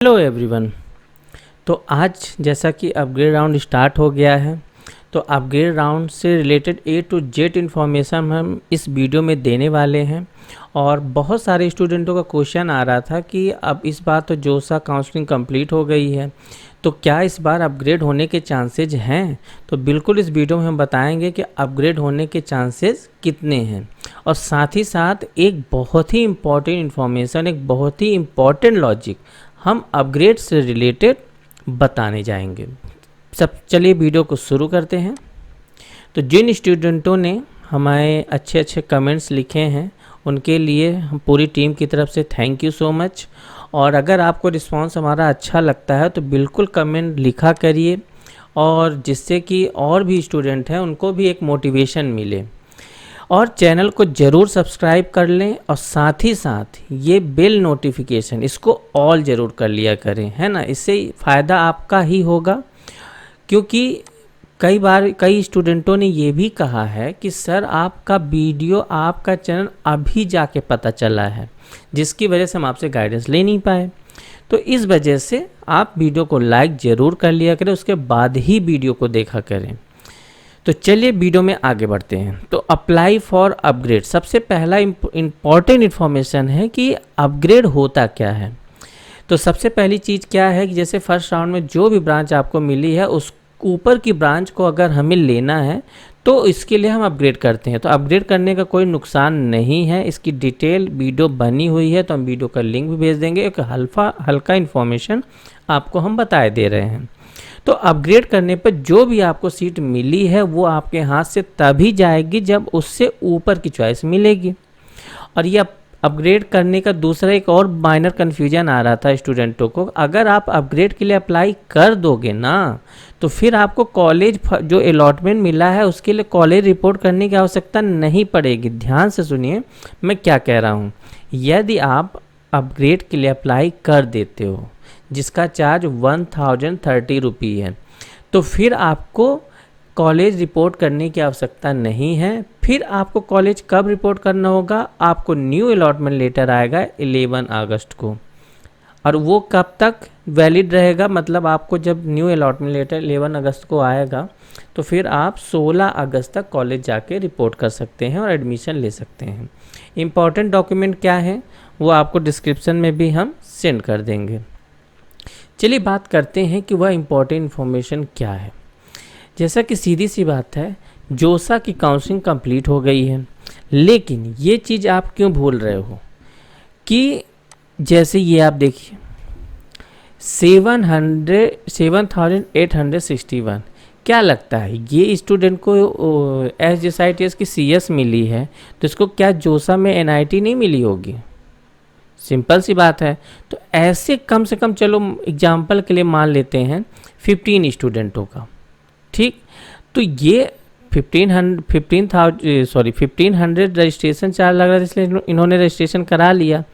Hello everyone. तो आज जैसा कि अपग्रेड राउंड स्टार्ट हो गया है, तो अपग्रेड राउंड से related A to Z information हम इस वीडियो में देने वाले हैं। और बहुत सारे स्टूडेंटों का क्वेश्चन आ रहा था कि अब इस बार तो जोसा काउंसलिंग कंप्लीट हो गई है, तो क्या इस बार अपग्रेड होने के चांसेज हैं। तो बिल्कुल इस वीडियो में हम बताएंगे कि अपग्रेड होने के चांसेस कितने हैं, और साथ ही साथ एक बहुत ही इम्पॉर्टेंट इन्फॉर्मेशन, एक बहुत ही इम्पॉर्टेंट लॉजिक हम अपग्रेड से रिलेटेड बताने जाएंगे। चलिए वीडियो को शुरू करते हैं। तो जिन स्टूडेंटों ने हमारे अच्छे अच्छे कमेंट्स लिखे हैं उनके लिए हम पूरी टीम की तरफ से थैंक यू सो मच। और अगर आपको रिस्पांस हमारा अच्छा लगता है तो बिल्कुल कमेंट लिखा करिए, और जिससे कि और भी स्टूडेंट हैं उनको भी एक मोटिवेशन मिले। और चैनल को ज़रूर सब्सक्राइब कर लें, और साथ ही साथ ये बेल नोटिफिकेशन इसको ऑल ज़रूर कर लिया करें, है ना। इससे फ़ायदा आपका ही होगा, क्योंकि कई बार कई स्टूडेंटों ने ये भी कहा है कि सर आपका वीडियो, आपका चैनल अभी जाके पता चला है, जिसकी वजह से हम आपसे गाइडेंस ले नहीं पाए। तो इस वजह से आप वीडियो को लाइक ज़रूर कर लिया करें, उसके बाद ही वीडियो को देखा करें। तो चलिए वीडियो में आगे बढ़ते हैं। तो अप्लाई फॉर अपग्रेड, सबसे पहला इम्पॉर्टेंट इन्फॉर्मेशन है कि अपग्रेड होता क्या है। तो सबसे पहली चीज़ क्या है कि जैसे फर्स्ट राउंड में जो भी ब्रांच आपको मिली है उस ऊपर की ब्रांच को अगर हमें लेना है तो इसके लिए हम अपग्रेड करते हैं। तो अपग्रेड करने का कोई नुकसान नहीं है, इसकी डिटेल वीडियो बनी हुई है, तो हम वीडियो का लिंक भी भेज देंगे। एक हल्का इन्फॉर्मेशन आपको हम बताए दे रहे हैं। तो अपग्रेड करने पर जो भी आपको सीट मिली है वो आपके हाथ से तभी जाएगी जब उससे ऊपर की चॉइस मिलेगी। और ये अपग्रेड करने का दूसरा एक और माइनर कन्फ्यूजन आ रहा था स्टूडेंटों को, अगर आप अपग्रेड के लिए अप्लाई कर दोगे ना तो फिर आपको कॉलेज जो अलॉटमेंट मिला है उसके लिए कॉलेज रिपोर्ट करने की आवश्यकता नहीं पड़ेगी। ध्यान से सुनिए मैं क्या कह रहा हूँ। यदि आप अपग्रेड के लिए अप्लाई कर देते हो जिसका चार्ज 1030 रुपी है, तो फिर आपको कॉलेज रिपोर्ट करने की आवश्यकता नहीं है। फिर आपको कॉलेज कब रिपोर्ट करना होगा, आपको न्यू अलॉटमेंट लेटर आएगा 11 अगस्त को, और वो कब तक वैलिड रहेगा, मतलब आपको जब न्यू अलॉटमेंट लेटर 11 अगस्त को आएगा तो फिर आप 16 अगस्त तक कॉलेज जाके रिपोर्ट कर सकते हैं और एडमिशन ले सकते हैं। इम्पॉर्टेंट डॉक्यूमेंट क्या है वो आपको डिस्क्रिप्शन में भी हम सेंड कर देंगे। चलिए बात करते हैं कि वह इम्पॉर्टेंट इन्फॉर्मेशन क्या है। जैसा कि सीधी सी बात है, जोसा की काउंसलिंग कंप्लीट हो गई है, लेकिन ये चीज़ आप क्यों भूल रहे हो कि जैसे ये आप देखिए 7861, क्या लगता है ये स्टूडेंट को SJSITS की CS मिली है तो इसको क्या जोसा में NIT नहीं मिली होगी। सिंपल सी बात है। तो ऐसे कम से कम चलो एग्जाम्पल के लिए मान लेते हैं 15 स्टूडेंटों का, ठीक। तो ये 1500 रजिस्ट्रेशन चार्ज लग रहा था, इसलिए इन्होंने रजिस्ट्रेशन करा लिया।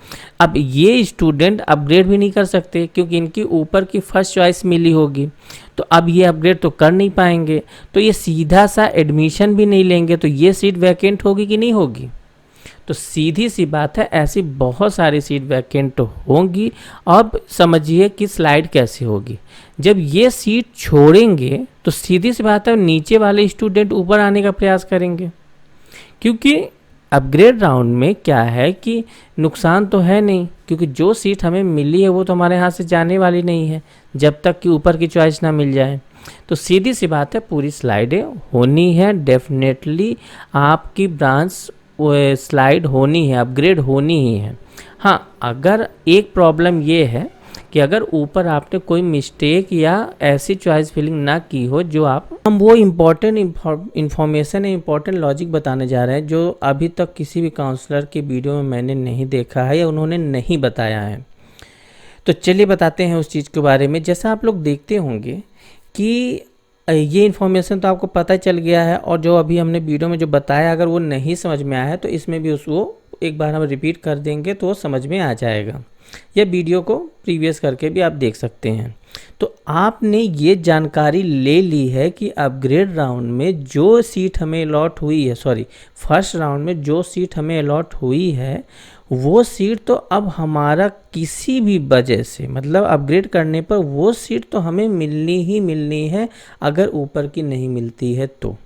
अब ये स्टूडेंट अपग्रेड भी नहीं कर सकते क्योंकि इनकी ऊपर की फर्स्ट चॉइस मिली होगी, तो अब ये अपग्रेड तो कर नहीं पाएंगे, तो ये सीधा सा एडमिशन भी नहीं लेंगे, तो ये सीट वैकेंट होगी कि नहीं होगी। तो सीधी सी बात है, ऐसी बहुत सारी सीट वैकेंट होंगी। अब समझिए कि स्लाइड कैसे होगी। जब ये सीट छोड़ेंगे तो सीधी सी बात है नीचे वाले स्टूडेंट ऊपर आने का प्रयास करेंगे, क्योंकि अपग्रेड राउंड में क्या है कि नुकसान तो है नहीं, क्योंकि जो सीट हमें मिली है वो तो हमारे हाथ से जाने वाली नहीं है जब तक कि ऊपर की चॉइस ना मिल जाए। तो सीधी सी बात है पूरी स्लाइडें होनी है, डेफिनेटली आपकी ब्रांच स्लाइड होनी है, अपग्रेड होनी ही है। हाँ, अगर एक प्रॉब्लम ये है कि अगर ऊपर आपने कोई मिस्टेक या ऐसी चॉइस फिलिंग ना की हो जो हम वो इम्पॉर्टेंट इन्फॉर्मेशन है, इम्पॉर्टेंट लॉजिक बताने जा रहे हैं जो अभी तक किसी भी काउंसलर की वीडियो में मैंने नहीं देखा है या उन्होंने नहीं बताया है। तो चलिए बताते हैं उस चीज़ के बारे में। जैसा आप लोग देखते होंगे कि ये इन्फॉर्मेशन तो आपको पता चल गया है, और जो अभी हमने वीडियो में जो बताया अगर वो नहीं समझ में आया है तो इसमें भी उसको एक बार हम रिपीट कर देंगे तो वो समझ में आ जाएगा। या वीडियो को प्रीवियस करके भी आप देख सकते हैं। तो आपने ये जानकारी ले ली है कि अपग्रेड राउंड में जो सीट हमें अलॉट हुई है, फर्स्ट राउंड में जो सीट हमें अलॉट हुई है वो सीट तो अब हमारा किसी भी वजह से मतलब अपग्रेड करने पर वो सीट तो हमें मिलनी ही मिलनी है, अगर ऊपर की नहीं मिलती है तो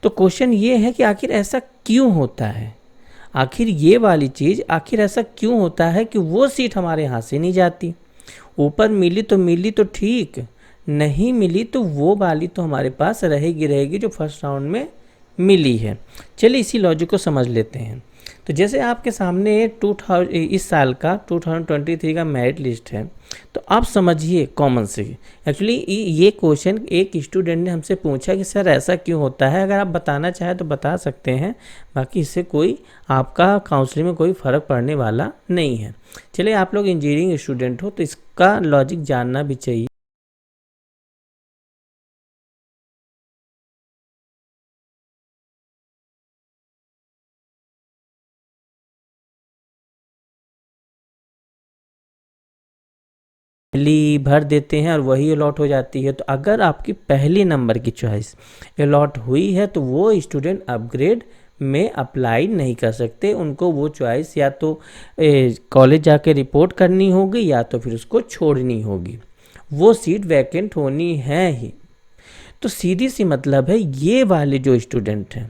क्वेश्चन ये है कि आखिर ऐसा क्यों होता है, आखिर ये वाली चीज़ आखिर ऐसा क्यों होता है कि वो सीट हमारे यहाँ से नहीं जाती। ऊपर मिली तो ठीक, नहीं मिली तो वो वाली तो हमारे पास रहेगी जो फर्स्ट राउंड में मिली है। चलिए इसी लॉजिक को समझ लेते हैं। तो जैसे आपके सामने इस साल का 2023 का मेरिट लिस्ट है, तो आप समझिए कॉमन से। एक्चुअली ये क्वेश्चन एक स्टूडेंट ने हमसे पूछा कि सर ऐसा क्यों होता है, अगर आप बताना चाहें तो बता सकते हैं, बाकी इससे कोई आपका काउंसलिंग में कोई फ़र्क पड़ने वाला नहीं है। चलिए आप लोग इंजीनियरिंग स्टूडेंट हो तो इसका लॉजिक जानना भी चाहिए। पहली भर देते हैं और वही अलॉट हो जाती है। तो अगर आपकी पहली नंबर की चॉइस अलॉट हुई है तो वो स्टूडेंट अपग्रेड में अप्लाई नहीं कर सकते, उनको वो चॉइस या तो कॉलेज जाके रिपोर्ट करनी होगी या तो फिर उसको छोड़नी होगी, वो सीट वैकेंट होनी है ही। तो सीधी सी मतलब है ये वाले जो स्टूडेंट हैं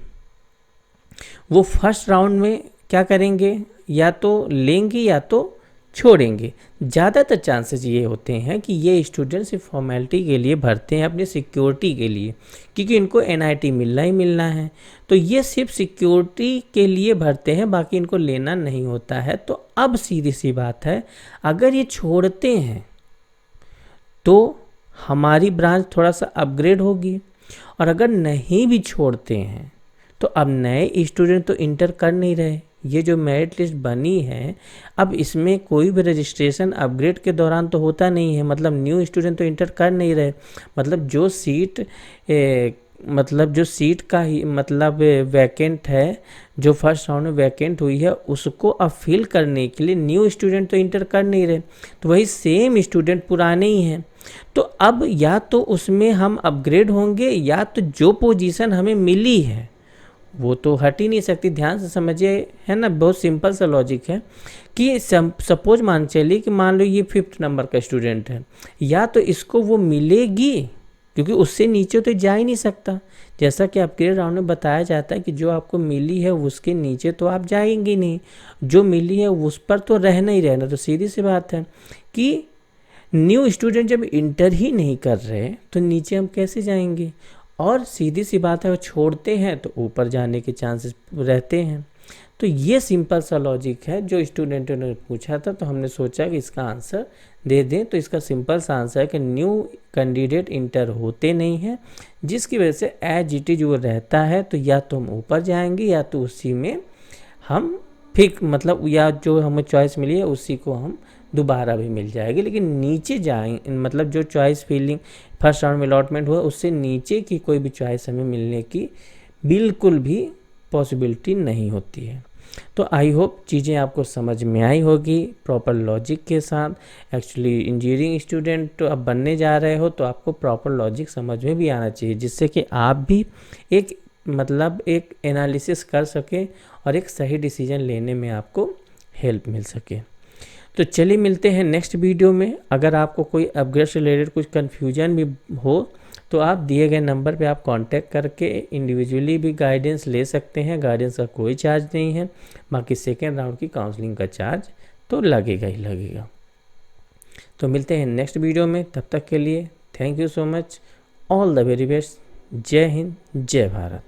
वो फर्स्ट राउंड में क्या करेंगे, या तो लेंगे या तो छोड़ेंगे। ज़्यादातर चांसेस ये होते हैं कि ये स्टूडेंट सिर्फ फॉर्मेलिटी के लिए भरते हैं, अपनी सिक्योरिटी के लिए, क्योंकि इनको एनआईटी मिलना ही मिलना है, तो ये सिर्फ सिक्योरिटी के लिए भरते हैं, बाकी इनको लेना नहीं होता है। तो अब सीधी सी बात है, अगर ये छोड़ते हैं तो हमारी ब्रांच थोड़ा सा अपग्रेड होगी, और अगर नहीं भी छोड़ते हैं तो अब नए स्टूडेंट तो इंटर कर नहीं रहे। ये जो मेरिट लिस्ट बनी है अब इसमें कोई भी रजिस्ट्रेशन अपग्रेड के दौरान तो होता नहीं है, मतलब न्यू स्टूडेंट तो इंटर कर नहीं रहे। मतलब जो सीट का ही मतलब वैकेंट है, जो फर्स्ट राउंड में वैकेंट हुई है, उसको अब फिल करने के लिए न्यू स्टूडेंट तो इंटर कर नहीं रहे, तो वही सेम स्टूडेंट पुराने ही हैं। तो अब या तो उसमें हम अपग्रेड होंगे या तो जो पोजीशन हमें मिली है वो तो हट ही नहीं सकती। ध्यान से समझिए, है ना, बहुत सिंपल सा लॉजिक है कि सपोज मान चलिए कि मान लो ये 5th नंबर का स्टूडेंट है, या तो इसको वो मिलेगी क्योंकि उससे नीचे तो जा ही नहीं सकता। जैसा कि अपग्रेड राउंड में बताया जाता है कि जो आपको मिली है उसके नीचे तो आप जाएंगे नहीं, जो मिली है उस पर तो रहना ही रहना। तो सीधी सी बात है कि न्यू स्टूडेंट जब इंटर ही नहीं कर रहे तो नीचे हम कैसे जाएंगे, और सीधी सी बात है वो छोड़ते हैं तो ऊपर जाने के चांसेस रहते हैं। तो ये सिंपल सा लॉजिक है जो स्टूडेंटों ने पूछा था, तो हमने सोचा कि इसका आंसर दे दें। तो इसका सिंपल सा आंसर है कि न्यू कैंडिडेट इंटर होते नहीं हैं, जिसकी वजह से एज इट इज वो रहता है। तो या तो हम ऊपर जाएंगे या तो उसी में हम मतलब या जो हमें चॉइस मिली है उसी को हम दोबारा भी मिल जाएगी, लेकिन नीचे जाएंगे मतलब जो चॉइस फिलिंग फर्स्ट राउंड में अलॉटमेंट हुआ उससे नीचे की कोई भी चॉइस हमें मिलने की बिल्कुल भी पॉसिबिलिटी नहीं होती है। तो आई होप चीज़ें आपको समझ में आई होगी प्रॉपर लॉजिक के साथ। एक्चुअली इंजीनियरिंग स्टूडेंट तो अब बनने जा रहे हो तो आपको प्रॉपर लॉजिक समझ में भी आना चाहिए, जिससे कि आप भी एक एनालिसिस कर सकें और एक सही डिसीजन लेने में आपको हेल्प मिल सके। तो चलिए मिलते हैं नेक्स्ट वीडियो में। अगर आपको कोई अपग्रेड से रिलेटेड कुछ कन्फ्यूजन भी हो तो आप दिए गए नंबर पे आप कांटेक्ट करके इंडिविजुअली भी गाइडेंस ले सकते हैं। गाइडेंस का कोई चार्ज नहीं है, बाकी सेकेंड राउंड की काउंसलिंग का चार्ज तो लगेगा ही लगेगा। तो मिलते हैं नेक्स्ट वीडियो में, तब तक के लिए thank you so much, all the very best. जय हिंद, जय भारत।